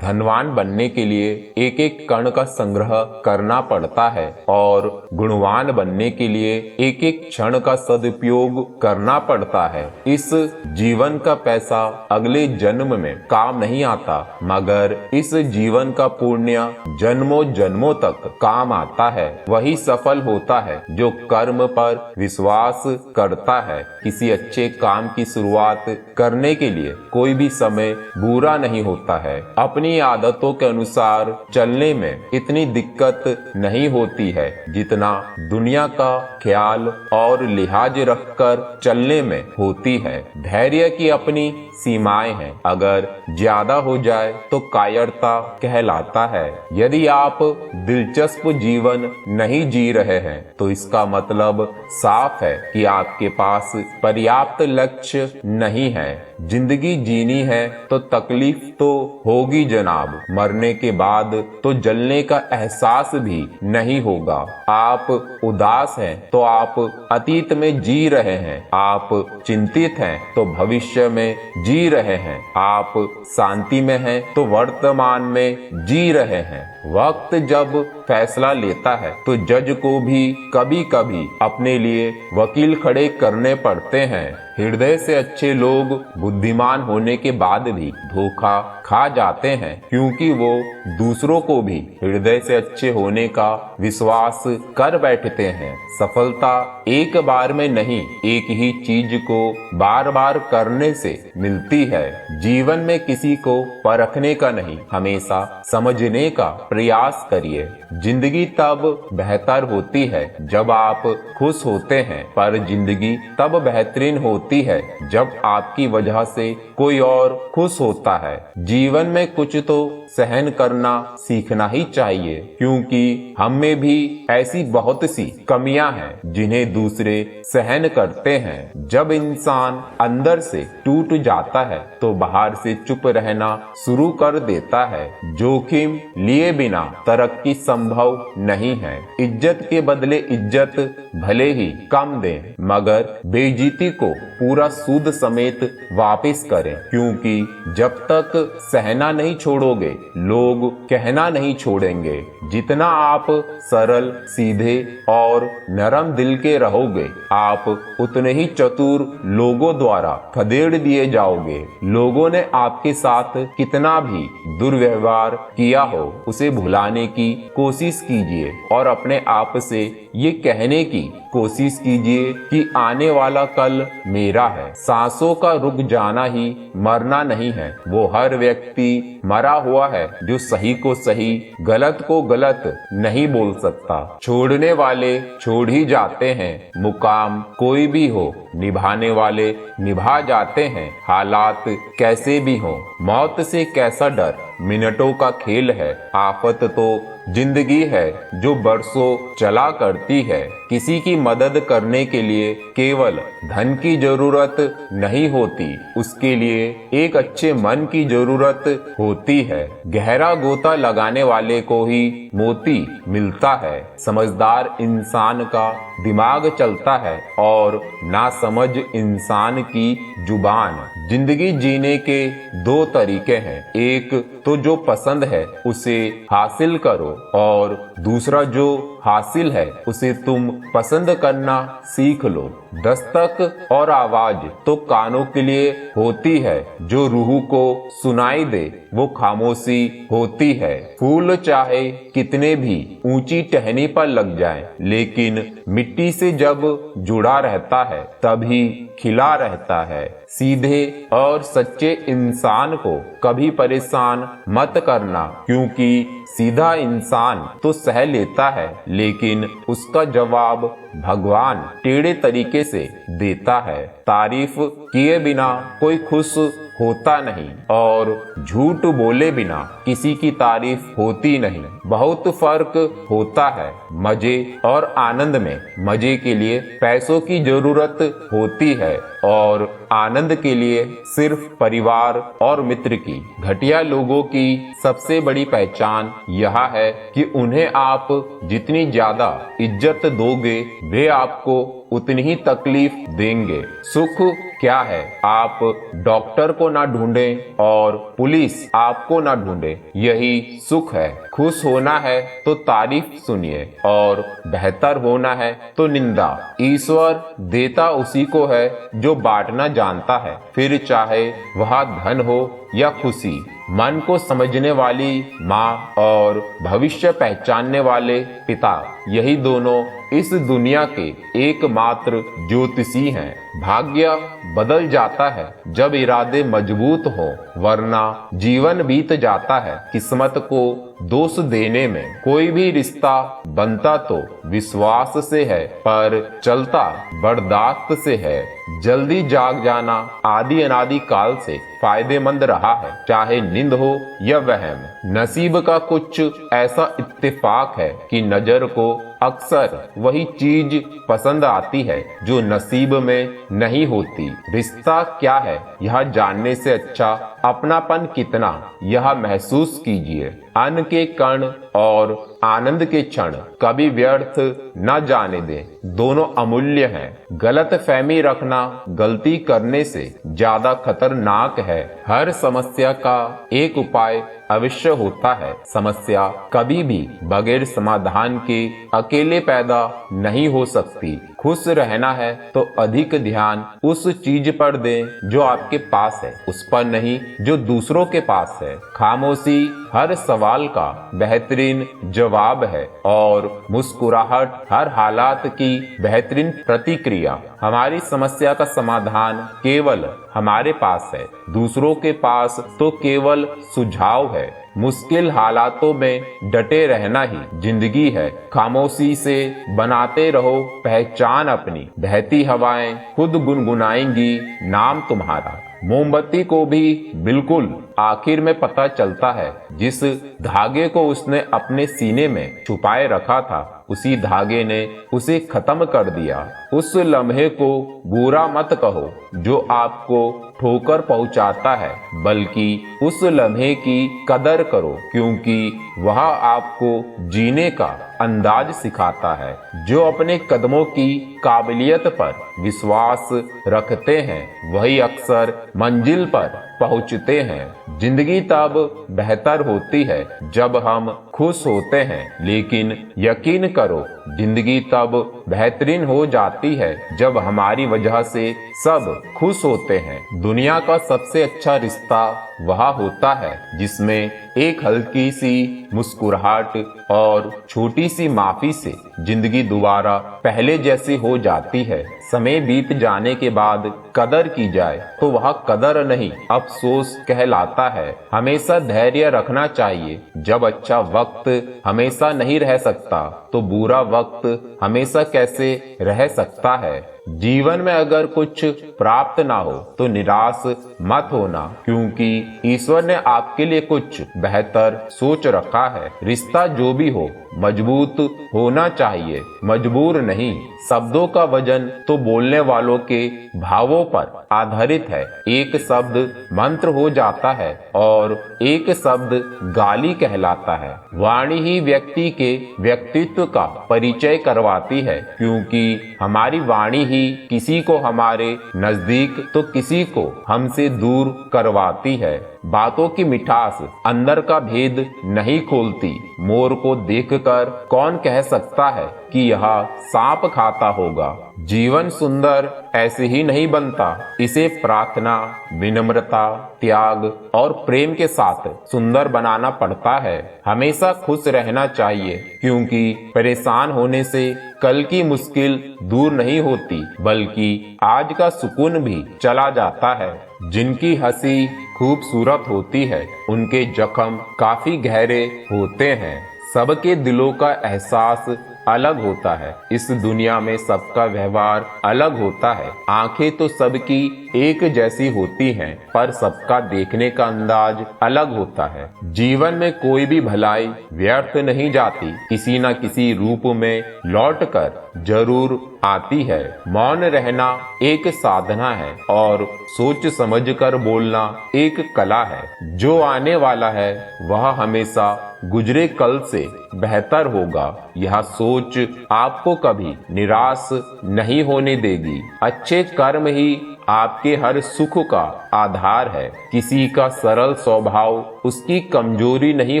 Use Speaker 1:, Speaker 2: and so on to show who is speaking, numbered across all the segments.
Speaker 1: धनवान बनने के लिए एक एक कण का संग्रह करना पड़ता है और गुणवान बनने के लिए एक एक क्षण का सदुपयोग करना पड़ता है। इस जीवन का पैसा अगले जन्म में काम नहीं आता, मगर इस जीवन का पुण्य जन्मों जन्मों तक काम आता है। वही सफल होता है जो कर्म पर विश्वास करता है। किसी अच्छे काम की शुरुआत करने के लिए कोई भी समय बुरा नहीं होता है। अपनी आदतों के अनुसार चलने में इतनी दिक्कत नहीं होती है जितना दुनिया का ख्याल और लिहाज रखकर चलने में होती है। धैर्य की अपनी सीमाएं हैं, अगर ज्यादा हो जाए तो कायरता कहलाता है। यदि आप दिलचस्प जीवन नहीं जी रहे हैं तो इसका मतलब साफ है कि आपके पास पर्याप्त लक्ष्य नहीं है। जिंदगी जीनी है तो तकलीफ तो होगी जनाब, मरने के बाद तो जलने का एहसास भी नहीं होगा। आप उदास हैं तो आप अतीत में जी रहे हैं, आप चिंतित हैं तो भविष्य में जी रहे हैं, आप शांति में हैं तो वर्तमान में जी रहे हैं। वक्त जब फैसला लेता है तो जज को भी कभी कभी अपने लिए वकील खड़े करने पड़ते हैं। हृदय से अच्छे लोग बुद्धिमान होने के बाद भी धोखा खा जाते हैं, क्योंकि वो दूसरों को भी हृदय से अच्छे होने का विश्वास कर बैठते हैं। सफलता एक बार में नहीं, एक ही चीज को बार बार करने से मिलती है। जीवन में किसी को परखने का नहीं, हमेशा समझने का प्रयास करिए। जिंदगी तब बेहतर होती है जब आप खुश होते हैं, पर जिंदगी तब बेहतरीन होती है जब आपकी वजह से कोई और खुश होता है। जीवन में कुछ तो सहन करना सीखना ही चाहिए, क्योंकि हम में भी ऐसी बहुत सी कमियां हैं जिन्हें दूसरे सहन करते हैं। जब इंसान अंदर से टूट जाता है तो बाहर से चुप रहना शुरू कर देता है। जोखिम लिए बिना तरक्की संभव नहीं है। इज्जत के बदले इज्जत भले ही कम दें, मगर बेइज्जती को पूरा सूद समेत वापस करें, क्योंकि जब तक सहना नहीं छोड़ोगे लोग कहना नहीं छोड़ेंगे। जितना आप सरल, सीधे और नरम दिल के रहोगे, आप उतने ही चतुर लोगों द्वारा खदेड़ दिए जाओगे। लोगों ने आपके साथ कितना भी दुर्व्यवहार किया हो, उसे भुलाने की कोशिश कीजिए और अपने आप से ये कहने की कोशिश कीजिए कि आने वाला कल मेरा है। सांसों का रुक जाना ही मरना नहीं है। वो हर व्यक्ति मरा हुआ है जो सही को सही, गलत को गलत नहीं बोल सकता। छोड़ने वाले छोड़ ही जाते हैं। मुकाम कोई भी हो, निभाने वाले निभा जाते हैं। हालात कैसे भी हो, मौत से कैसा डर, मिनटों का खेल है। आफत तो जिंदगी है जो बरसों चला करती है। किसी की मदद करने के लिए केवल धन की जरूरत नहीं होती, उसके लिए एक अच्छे मन की जरूरत होती है। गहरा गोता लगाने वाले को ही मोती मिलता है। समझदार इंसान का दिमाग चलता है और नासमझ इंसान की जुबान। जिंदगी जीने के दो तरीके हैं, एक तो जो पसंद है उसे हासिल करो, और दूसरा जो हासिल है उसे तुम पसंद करना सीख लो। दस्तक और आवाज तो कानों के लिए होती है, जो रूह को सुनाई दे वो खामोशी होती है। फूल चाहे कितने भी ऊंची टहनी पर लग जाए, लेकिन मिट्टी से जब जुड़ा रहता है तभी खिला रहता है। सीधे और सच्चे इंसान को कभी परेशान मत करना, क्योंकि सीधा इंसान तो सह लेता है, लेकिन उसका जवाब भगवान टेढ़े तरीके से देता है। तारीफ किए बिना कोई खुश होता नहीं, और झूठ बोले बिना किसी की तारीफ होती नहीं। बहुत फर्क होता है मजे और आनंद में। मजे के लिए पैसों की जरूरत होती है और आनंद के लिए सिर्फ परिवार और मित्र की। घटिया लोगों की सबसे बड़ी पहचान यह है कि उन्हें आप जितनी ज्यादा इज्जत दोगे वे आपको उतनी ही तकलीफ देंगे। सुख क्या है, आप डॉक्टर को ना ढूंढें और पुलिस आपको ना ढूंढे, यही सुख है। खुश होना है तो तारीफ सुनिए और बेहतर होना है तो निंदा। ईश्वर देता उसी को है जो बांटना जानता है, फिर चाहे वह धन हो या खुशी। मन को समझने वाली माँ और भविष्य पहचानने वाले पिता, यही दोनों इस दुनिया के एकमात्र ज्योतिषी हैं। भाग्य बदल जाता है जब इरादे मजबूत हो, वरना जीवन बीत जाता है किस्मत को दोष देने में। कोई भी रिश्ता बनता तो विश्वास से है, पर चलता बर्दाश्त से है। जल्दी जाग जाना आदि अनादि काल से फायदेमंद रहा है, चाहे नींद हो या वहम। नसीब का कुछ ऐसा इत्तेफाक है कि नजर को अक्सर वही चीज पसंद आती है जो नसीब में नहीं होती। रिश्ता क्या है यह जानने से अच्छा अपनापन कितना, यह महसूस कीजिए। अन्न के कण और आनंद के क्षण कभी व्यर्थ न जाने दें, दोनों अमूल्य हैं। गलत फहमी रखना गलती करने से ज्यादा खतरनाक है। हर समस्या का एक उपाय अवश्य होता है। समस्या कभी भी बगैर समाधान के अकेले पैदा नहीं हो सकती। खुश रहना है तो अधिक ध्यान उस चीज पर दें जो आपके पास है, उस पर नहीं जो दूसरों के पास है। खामोशी हर सवाल का बेहतरीन जवाब है और मुस्कुराहट हर हालात की बेहतरीन प्रतिक्रिया। हमारी समस्या का समाधान केवल हमारे पास है, दूसरों के पास तो केवल सुझाव है। मुश्किल हालातों में डटे रहना ही जिंदगी है। खामोशी से बनाते रहो पहचान अपनी, बहती हवाएं खुद गुनगुनाएंगी नाम तुम्हारा। मोमबत्ती को भी बिल्कुल आखिर में पता चलता है, जिस धागे को उसने अपने सीने में छुपाए रखा था उसी धागे ने उसे खत्म कर दिया। उस लम्हे को बुरा मत कहो जो आपको ठोकर पहुंचाता है, बल्कि उस लम्हे की कदर करो क्योंकि वह आपको जीने का अंदाज सिखाता है। जो अपने कदमों की काबिलियत पर विश्वास रखते हैं वही अक्सर मंजिल पर पहुंचते हैं। जिंदगी तब बेहतर होती है जब हम खुश होते हैं, लेकिन यकीन करो जिंदगी तब बेहतरीन हो जाती है जब हमारी वजह से सब खुश होते हैं। दुनिया का सबसे अच्छा रिश्ता वह होता है जिसमें एक हल्की सी मुस्कुराहट और छोटी सी माफी से जिंदगी दोबारा पहले जैसी हो जाती है। समय बीत जाने के बाद कदर की जाए तो वह कदर नहीं अफसोस कहलाता है। हमेशा धैर्य रखना चाहिए। जब अच्छा वक्त हमेशा नहीं रह सकता तो बुरा वक्त हमेशा कैसे रह सकता है। जीवन में अगर कुछ प्राप्त ना हो तो निराश मत होना, क्योंकि ईश्वर ने आपके लिए कुछ बेहतर सोच रखा है। रिश्ता जो भी हो मजबूत होना चाहिए, मजबूर नहीं। शब्दों का वजन तो बोलने वालों के भावों पर आधारित है। एक शब्द मंत्र हो जाता है और एक शब्द गाली कहलाता है। वाणी ही व्यक्ति के व्यक्तित्व का परिचय करवाती है, क्योंकि हमारी वाणी ही किसी को हमारे नजदीक तो किसी को हमसे दूर करवाती है। बातों की मिठास अंदर का भेद नहीं खोलती। मोर को देखकर कौन कह सकता है कि यह सांप खाता होगा। जीवन सुंदर ऐसे ही नहीं बनता, इसे प्रार्थना, विनम्रता, त्याग और प्रेम के साथ सुंदर बनाना पड़ता है। हमेशा खुश रहना चाहिए, क्योंकि परेशान होने से कल की मुश्किल दूर नहीं होती, बल्कि आज का सुकून भी चला जाता है। जिनकी हंसी खूबसूरत होती है उनके जख्म काफी गहरे होते हैं। सबके दिलों का एहसास अलग होता है। इस दुनिया में सबका व्यवहार अलग होता है। आंखें तो सबकी एक जैसी होती हैं, पर सबका देखने का अंदाज अलग होता है। जीवन में कोई भी भलाई व्यर्थ नहीं जाती, किसी न किसी रूप में लौटकर जरूर आती है। मौन रहना एक साधना है और सोच समझकर बोलना एक कला है। जो आने वाला है वह हमेशा गुजरे कल से बेहतर होगा। यह सोच आपको कभी निराश नहीं होने देगी। अच्छे कर्म ही आपके हर सुख का आधार है। किसी का सरल स्वभाव उसकी कमजोरी नहीं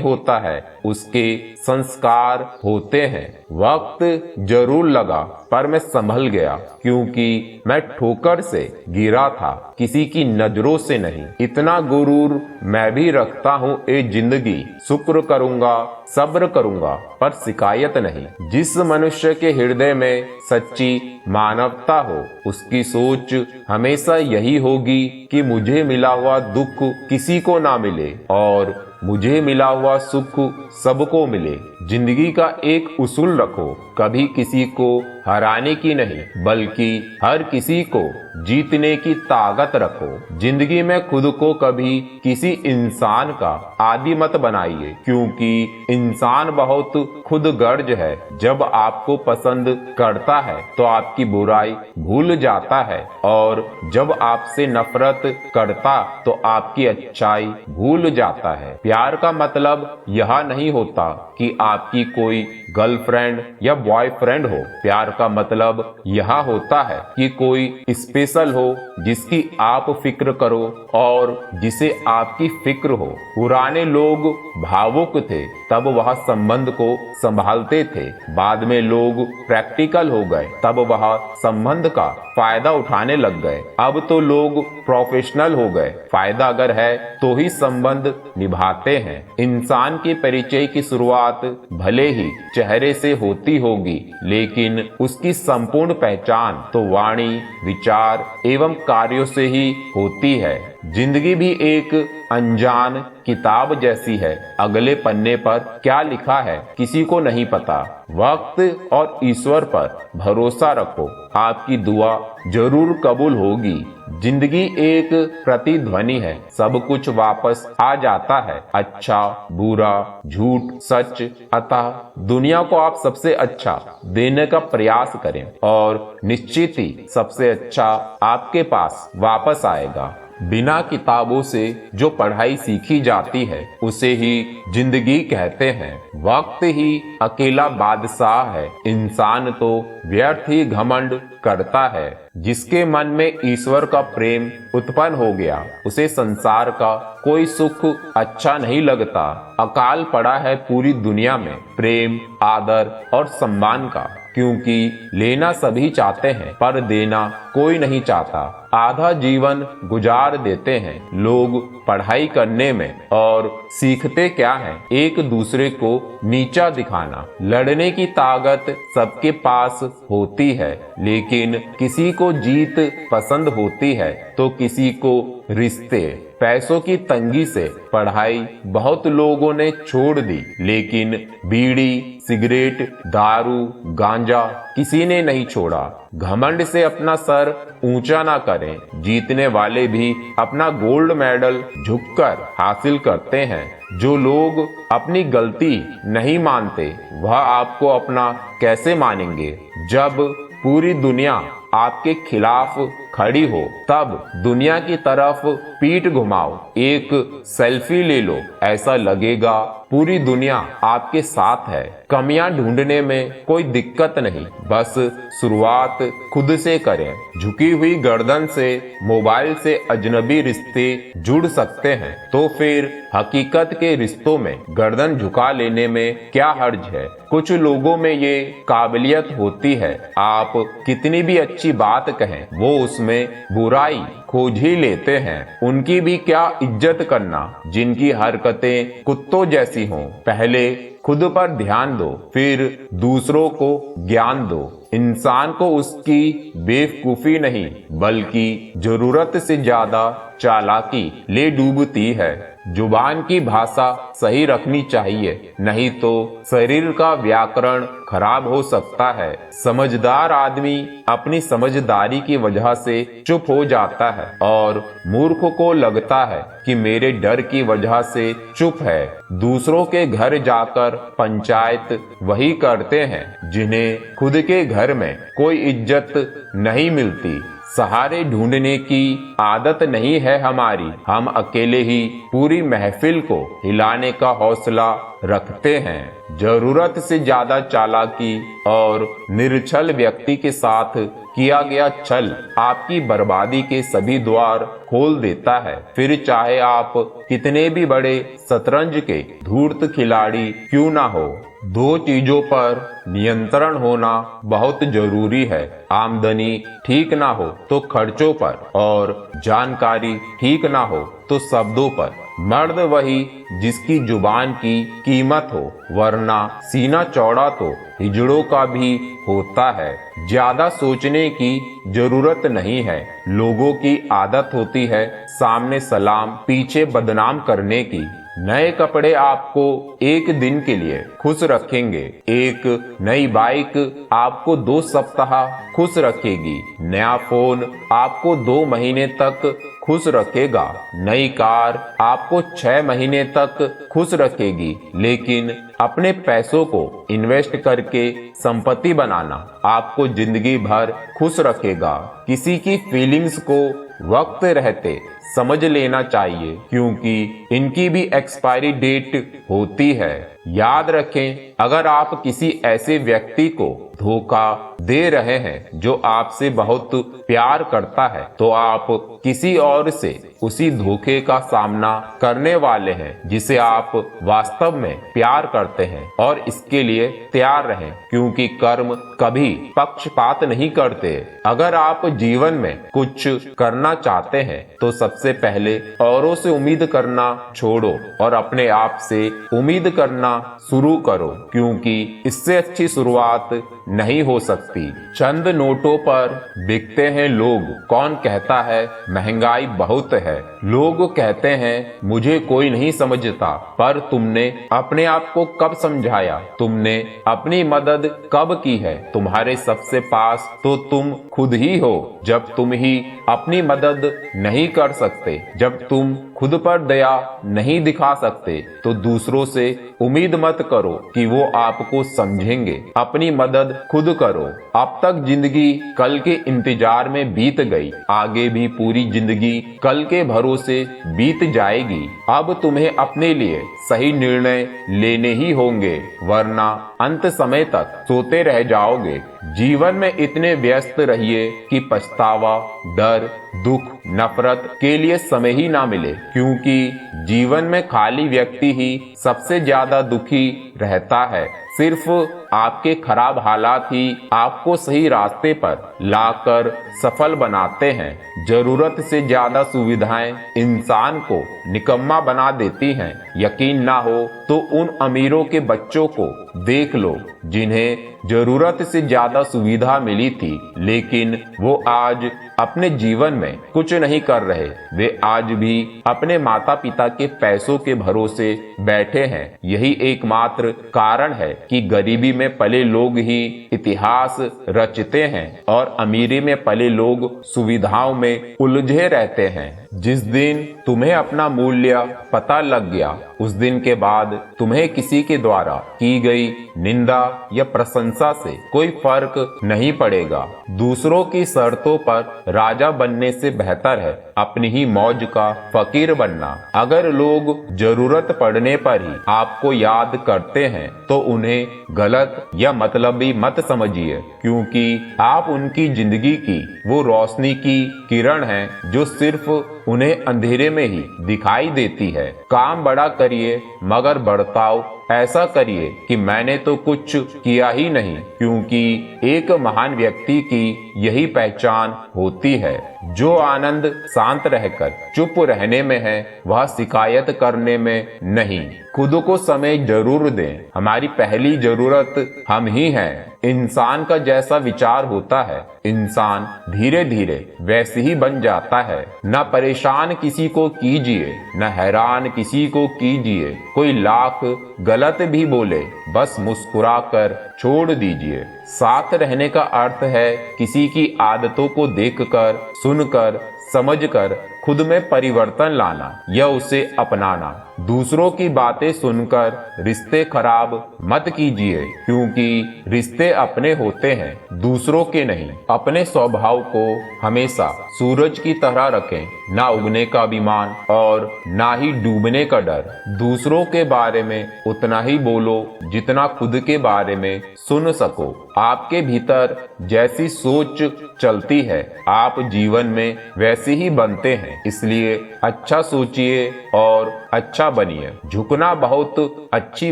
Speaker 1: होता है, उसके संस्कार होते हैं। वक्त जरूर लगा पर मैं संभल गया, क्योंकि मैं ठोकर से गिरा था, किसी की नजरों से नहीं। इतना गुरूर मैं भी रखता हूँ ए जिंदगी, शुक्र करूँगा, सब्र करूँगा, पर शिकायत नहीं। जिस मनुष्य के हृदय में सच्ची मानवता हो, उसकी सोच हमेशा यही होगी कि मुझे मिला हुआ दुख किसी को ना मिले और मुझे मिला हुआ सुख सबको मिले। जिंदगी का एक उसूल रखो, कभी किसी को हराने की नहीं, बल्कि हर किसी को जीतने की ताकत रखो। जिंदगी में खुद को कभी किसी इंसान का आदी मत बनाइए, क्योंकि इंसान बहुत खुदगर्ज है। जब आपको पसंद करता है तो आपकी बुराई भूल जाता है, और जब आपसे नफरत करता तो आपकी अच्छाई भूल जाता है। प्यार का मतलब यह नहीं होता कि आपकी कोई गर्लफ्रेंड या बॉयफ्रेंड हो। प्यार का मतलब यह होता है कि कोई स्पेशल हो, जिसकी आप फिक्र करो और जिसे आपकी फिक्र हो। पुराने लोग भावुक थे, तब वह संबंध को संभालते थे। बाद में लोग प्रैक्टिकल हो गए, तब वह संबंध का फायदा उठाने लग गए। अब तो लोग प्रोफेशनल हो गए, फायदा अगर है तो ही संबंध निभाते हैं। इंसान के परिचय की शुरुआत भले ही चेहरे से होती होगी, लेकिन उसकी संपूर्ण पहचान तो वाणी, विचार एवं कार्यों से ही होती है। जिंदगी भी एक अनजान किताब जैसी है। अगले पन्ने पर क्या लिखा है किसी को नहीं पता। वक्त और ईश्वर पर भरोसा रखो, आपकी दुआ जरूर कबूल होगी। जिंदगी एक प्रतिध्वनि है, सब कुछ वापस आ जाता है, अच्छा बुरा, झूठ सच। अतः दुनिया को आप सबसे अच्छा देने का प्रयास करें और निश्चित ही सबसे अच्छा आपके पास वापस आएगा। बिना किताबों से जो पढ़ाई सीखी जाती है उसे ही जिंदगी कहते हैं। वक्त ही अकेला बादशाह है, इंसान तो व्यर्थ ही घमंड करता है। जिसके मन में ईश्वर का प्रेम उत्पन्न हो गया, उसे संसार का कोई सुख अच्छा नहीं लगता। अकाल पड़ा है पूरी दुनिया में प्रेम, आदर और सम्मान का, क्योंकि लेना सभी चाहते हैं पर देना कोई नहीं चाहता। आधा जीवन गुजार देते हैं लोग पढ़ाई करने में, और सीखते क्या है? एक दूसरे को नीचा दिखाना। लड़ने की ताकत सबके पास होती है, लेकिन किसी को जीत पसंद होती है तो किसी को रिश्ते। पैसों की तंगी से पढ़ाई बहुत लोगों ने छोड़ दी, लेकिन बीड़ी, सिगरेट, दारू, गांजा किसी ने नहीं छोड़ा। घमंड से अपना सर ऊंचा ना करें। जीतने वाले भी अपना गोल्ड मेडल झुककर हासिल करते हैं। जो लोग अपनी गलती नहीं मानते, वह आपको अपना कैसे मानेंगे? जब पूरी दुनिया आपके खिलाफ खड़ी हो, तब दुनिया की तरफ पीठ घुमाओ, एक सेल्फी ले लो, ऐसा लगेगा पूरी दुनिया आपके साथ है। कमियां ढूंढने में कोई दिक्कत नहीं, बस शुरुआत खुद से करें। झुकी हुई गर्दन से मोबाइल से अजनबी रिश्ते जुड़ सकते हैं, तो फिर हकीकत के रिश्तों में गर्दन झुका लेने में क्या हर्ज है? कुछ लोगों में ये काबिलियत होती है, आप कितनी भी अच्छी बात कहें, वो उसमें बुराई खोज ही लेते हैं। उनकी भी क्या इज्जत करना जिनकी हरकतें कुत्तों जैसी हों। पहले खुद पर ध्यान दो, फिर दूसरों को ज्ञान दो। इंसान को उसकी बेवकूफी नहीं, बल्कि जरूरत से ज्यादा चालाकी ले डूबती है। जुबान की भाषा सही रखनी चाहिए, नहीं तो शरीर का व्याकरण खराब हो सकता है। समझदार आदमी अपनी समझदारी की वजह से चुप हो जाता है, और मूर्ख को लगता है कि मेरे डर की वजह से चुप है। दूसरों के घर जाकर पंचायत वही करते हैं जिन्हें खुद के घर में कोई इज्जत नहीं मिलती। सहारे ढूंढने की आदत नहीं है हमारी, हम अकेले ही पूरी महफिल को हिलाने का हौसला रखते हैं। जरूरत से ज्यादा चालाकी और निर्छल व्यक्ति के साथ किया गया छल आपकी बर्बादी के सभी द्वार खोल देता है। फिर चाहे आप कितने भी बड़े शतरंज के धूर्त खिलाड़ी क्यों ना हो। दो चीजों पर नियंत्रण होना बहुत जरूरी है। आमदनी ठीक ना हो तो खर्चों पर, और जानकारी ठीक ना हो तो शब्दों पर। मर्द वही जिसकी जुबान की कीमत हो, वरना सीना चौड़ा तो हिजड़ों का भी होता है। ज्यादा सोचने की जरूरत नहीं है। लोगों की आदत होती है सामने सलाम पीछे बदनाम करने की। नए कपड़े आपको एक दिन के लिए खुश रखेंगे, एक नई बाइक आपको 2 सप्ताह खुश रखेगी, नया फोन आपको 2 महीने तक खुश रखेगा, नई कार आपको 6 महीने तक खुश रखेगी। लेकिन अपने पैसों को इन्वेस्ट करके संपत्ति बनाना आपको जिंदगी भर खुश रखेगा। किसी की फीलिंग्स को वक्त रहते समझ लेना चाहिए, क्योंकि इनकी भी एक्सपायरी डेट होती है। याद रखें, अगर आप किसी ऐसे व्यक्ति को धोखा दे रहे हैं जो आपसे बहुत प्यार करता है, तो आप किसी और से उसी धोखे का सामना करने वाले हैं जिसे आप वास्तव में प्यार करते हैं। और इसके लिए तैयार रहें, क्योंकि कर्म कभी पक्षपात नहीं करते। अगर आप जीवन में कुछ करना चाहते हैं तो सबसे पहले औरों से उम्मीद करना छोड़ो और अपने आप से उम्मीद करना शुरू करो, क्योंकि इससे अच्छी शुरुआत नहीं हो सकती। चंद नोटों पर बिकते हैं लोग। कौन कहता है महंगाई बहुत है? लोग कहते हैं मुझे कोई नहीं समझता। पर तुमने अपने आप को कब समझाया? तुमने अपनी मदद कब की है? तुम्हारे सबसे पास तो तुम खुद ही हो। जब तुम ही अपनी मदद नहीं कर सकते, जब तुम खुद पर दया नहीं दिखा सकते, तो दूसरों से उम्मीद मत करो कि वो आपको समझेंगे। अपनी मदद खुद करो। अब तक जिंदगी कल के इंतजार में बीत गई, आगे भी पूरी जिंदगी कल के भरोसे बीत जाएगी। अब तुम्हें अपने लिए सही निर्णय लेने ही होंगे, वरना अंत समय तक सोते रह जाओगे। जीवन में इतने व्यस्त रहिए कि पछतावा, डर, दुख, नफरत के लिए समय ही ना मिले, क्योंकि जीवन में खाली व्यक्ति ही सबसे ज्यादा दुखी रहता है। सिर्फ आपके खराब हालात ही आपको सही रास्ते पर लाकर सफल बनाते हैं। जरूरत से ज्यादा सुविधाएं इंसान को निकम्मा बना देती हैं। यकीन ना हो तो उन अमीरों के बच्चों को देख लो जिन्हें जरूरत से ज्यादा सुविधा मिली थी, लेकिन वो आज अपने जीवन में कुछ नहीं कर रहे। वे आज भी अपने माता पिता के पैसों के भरोसे बैठे हैं। यही एकमात्र कारण है कि गरीबी में पले लोग ही इतिहास रचते हैं और अमीरी में पले लोग सुविधाओं में उलझे रहते हैं। जिस दिन तुम्हें अपना मूल्य पता लग गया, उस दिन के बाद तुम्हें किसी के द्वारा की गई निंदा या प्रशंसा से कोई फर्क नहीं पड़ेगा। दूसरों की शर्तों पर राजा बनने से बेहतर है अपनी ही मौज का फकीर बनना। अगर लोग जरूरत पड़ने पर ही आपको याद करते हैं तो उन्हें गलत या मतलबी मत समझिए, क्योंकि आप उनकी जिंदगी की वो रोशनी की किरण हैं जो सिर्फ उन्हें अंधेरे में ही दिखाई देती है। काम बड़ा करिए, मगर बर्ताव ऐसा करिए कि मैंने तो कुछ किया ही नहीं, क्योंकि एक महान व्यक्ति की यही पहचान होती है। जो आनंद शांत रहकर चुप रहने में है, वह शिकायत करने में नहीं। खुद को समय जरूर दें। हमारी पहली जरूरत हम ही हैं। इंसान का जैसा विचार होता है, इंसान धीरे धीरे वैसे ही बन जाता है। न परेशान किसी को कीजिए, न हैरान किसी को कीजिए। कोई लाख गलत भी बोले, बस मुस्कुराकर छोड़ दीजिए। साथ रहने का अर्थ है किसी की आदतों को देखकर, सुनकर, समझकर खुद में परिवर्तन लाना या उसे अपनाना। दूसरों की बातें सुनकर रिश्ते खराब मत कीजिए, क्योंकि रिश्ते अपने होते हैं, दूसरों के नहीं। अपने स्वभाव को हमेशा सूरज की तरह रखें, ना उगने का अभिमान और ना ही डूबने का डर। दूसरों के बारे में उतना ही बोलो जितना खुद के बारे में सुन सको। आपके भीतर जैसी सोच चलती है, आप जीवन में वैसे ही बनते हैं। इसलिए अच्छा सोचिए और अच्छा बनिए। झुकना बहुत अच्छी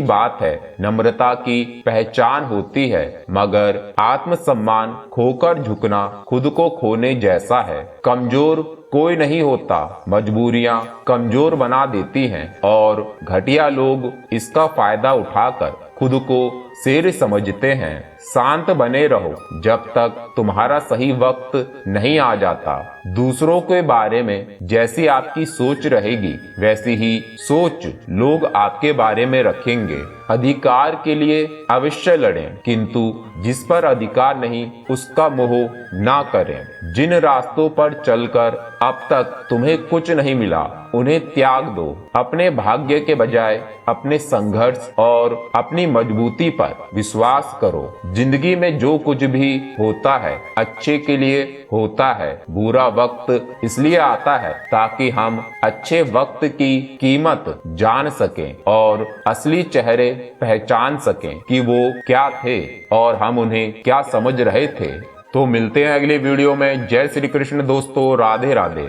Speaker 1: बात है, नम्रता की पहचान होती है, मगर आत्मसम्मान खोकर झुकना खुद को खोने जैसा है। कमजोर कोई नहीं होता, मजबूरियां कमजोर बना देती हैं और घटिया लोग इसका फायदा उठाकर खुद को शेर समझते हैं। शांत बने रहो जब तक तुम्हारा सही वक्त नहीं आ जाता। दूसरों के बारे में जैसी आपकी सोच रहेगी, वैसी ही सोच लोग आपके बारे में रखेंगे। अधिकार के लिए अवश्य लड़ें, किंतु जिस पर अधिकार नहीं उसका मोह ना करें। जिन रास्तों पर चलकर अब तक तुम्हें कुछ नहीं मिला, उन्हें त्याग दो। अपने भाग्य के बजाय अपने संघर्ष और अपनी मजबूती पर विश्वास करो। जिंदगी में जो कुछ भी होता है अच्छे के लिए होता है। बुरा वक्त इसलिए आता है ताकि हम अच्छे वक्त की कीमत जान सकें और असली चेहरे पहचान सकें कि वो क्या थे और हम उन्हें क्या समझ रहे थे। तो मिलते हैं अगले वीडियो में। जय श्री कृष्ण दोस्तों, राधे राधे।